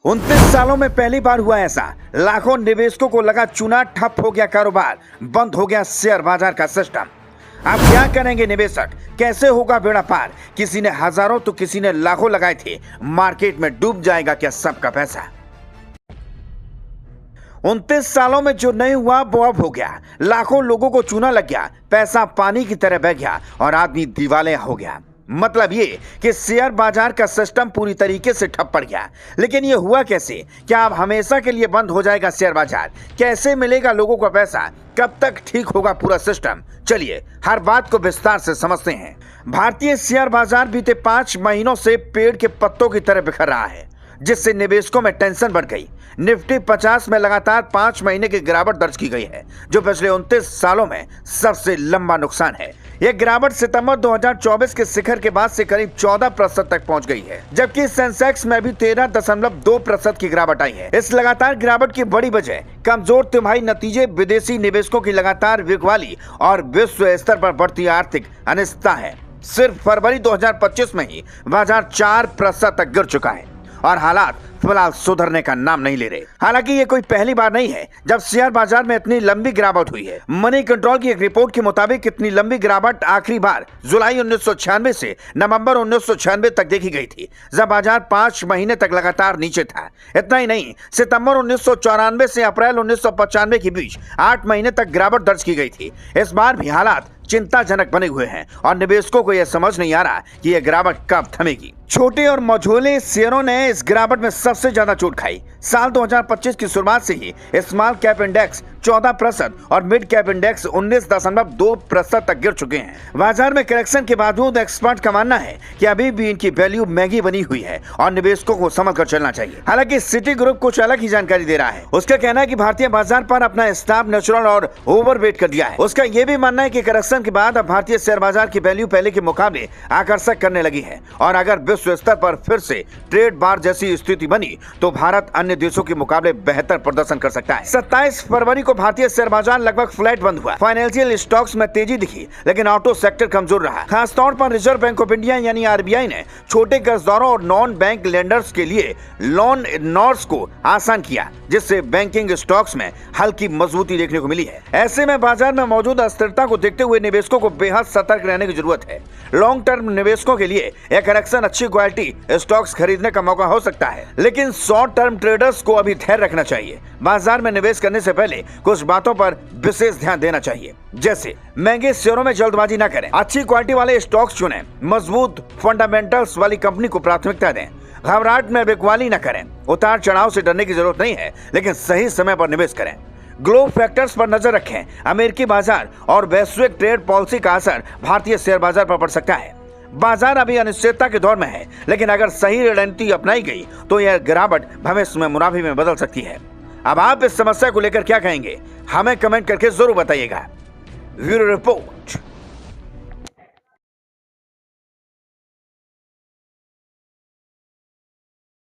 29 सालों में पहली बार हुआ ऐसा। लाखों निवेशकों को लगा चूना, ठप हो गया कारोबार, बंद हो गया शेयर बाजार का सिस्टम। अब क्या करेंगे निवेशक, कैसे होगा बेड़ा पार? किसी ने हजारों तो किसी ने लाखों लगाए थे। मार्केट में डूब जाएगा क्या सबका पैसा? 29 सालों में जो नहीं हुआ वो अब हो गया। लाखों लोगों को चूना लग गया, पैसा पानी की तरह बह गया और आदमी दिवालिया हो गया। मतलब ये कि शेयर बाजार का सिस्टम पूरी तरीके से ठप पड़ गया। लेकिन ये हुआ कैसे? क्या अब हमेशा के लिए बंद हो जाएगा शेयर बाजार? कैसे मिलेगा लोगों को पैसा? कब तक ठीक होगा पूरा सिस्टम? चलिए हर बात को विस्तार से समझते हैं। भारतीय शेयर बाजार बीते 5 महीनों से पेड़ के पत्तों की तरह बिखर रहा है, जिससे निवेशकों में टेंशन बढ़ गई। निफ्टी 50 में लगातार 5 महीने की गिरावट दर्ज की गई है, जो पिछले 29 सालों में सबसे लंबा नुकसान है। यह गिरावट सितंबर 2024 के शिखर के बाद से करीब 14% तक पहुंच गई है, जबकि सेंसेक्स में भी 13.2% की गिरावट आई है। इस लगातार गिरावट की बड़ी वजह कमजोर तिमाही नतीजे, विदेशी निवेशकों की लगातार बिकवाली और विश्व स्तर पर बढ़ती आर्थिक अनिश्चितता है। सिर्फ फरवरी 2025 में ही बाजार 4% तक गिर चुका है और हालात फिलहाल सुधरने का नाम नहीं ले रहे। हालांकि ये कोई पहली बार नहीं है जब शेयर बाजार में इतनी लंबी गिरावट हुई है। मनी कंट्रोल की एक रिपोर्ट के मुताबिक इतनी लंबी गिरावट आखिरी बार जुलाई 1996 से नवंबर 1996 तक देखी गई थी, जब बाजार 5 महीने तक लगातार नीचे था। इतना ही नहीं, सितंबर 1994 से अप्रैल 1995 के बीच 8 महीने तक गिरावट दर्ज की गई थी। इस बार भी हालात चिंताजनक बने हुए हैं और निवेशकों को यह समझ नहीं आ रहा कि यह गिरावट कब थमेगी। छोटे और मझोले शेयरों ने इस गिरावट में सबसे ज्यादा चोट खाई। साल 2025 की शुरुआत से ही स्मॉल कैप इंडेक्स 14% और मिड कैप इंडेक्स 19.2% तक गिर चुके हैं। बाजार में करेक्शन के बावजूद एक्सपर्ट का मानना है कि अभी भी इनकी वैल्यू महंगी बनी हुई है और निवेशकों को समझ कर चलना चाहिए। हालांकि सिटी ग्रुप कुछ अलग ही जानकारी दे रहा है। उसका कहना है कि भारतीय बाजार पर अपना स्टाफ नेचुरल और ओवरवेट कर दिया है। उसका यह भी मानना है कि करेक्शन के बाद अब भारतीय शेयर बाजार की वैल्यू पहले के मुकाबले आकर्षक करने लगी है और अगर विश्व स्तर पर फिर से ट्रेड बार जैसी स्थिति बनी तो भारत अन्य देशों के मुकाबले बेहतर प्रदर्शन कर सकता है। 27 फरवरी को भारतीय शेयर बाजार लगभग फ्लैट बंद हुआ। फाइनेंशियल स्टॉक्स में तेजी दिखी, लेकिन ऑटो सेक्टर कमजोर रहा। खासतौर पर रिजर्व बैंक ऑफ इंडिया यानी आरबीआई ने छोटे कर्जदारों और नॉन बैंक लेंडर्स के लिए लोन नॉर्स को आसान किया, जिससे बैंकिंग स्टॉक्स में हल्की मजबूती देखने को मिली है। ऐसे में बाजार में मौजूद अस्थिरता को देखते हुए निवेशकों को बेहद सतर्क रहने की जरूरत है। लॉन्ग टर्म निवेशकों के लिए एक करेक्शन अच्छी क्वालिटी स्टॉक्स खरीदने का मौका हो सकता है, लेकिन शॉर्ट टर्म ट्रेडर्स को अभी धैर्य रखना चाहिए। बाजार में निवेश करने से पहले कुछ बातों पर विशेष ध्यान देना चाहिए, जैसे महंगे शेयरों में जल्दबाजी न करें, अच्छी क्वालिटी वाले स्टॉक्स चुनें, मजबूत फंडामेंटल्स वाली कंपनी को प्राथमिकता दें, घबराहट में बिकवाली न करें। उतार चढ़ाव से डरने की जरूरत नहीं है, लेकिन सही समय पर निवेश करें। ग्लोबल फैक्टर्स पर नजर रखें। अमेरिकी बाजार और वैश्विक ट्रेड पॉलिसी का असर भारतीय शेयर बाजार पर पड़ सकता है। बाजार अभी अनिश्चितता के दौर में है, लेकिन अगर सही रणनीति अपनाई गई तो यह गिरावट भविष्य में मुनाफे में बदल सकती है। अब आप इस समस्या को लेकर क्या कहेंगे, हमें कमेंट करके जरूर बताइएगा। Bureau report.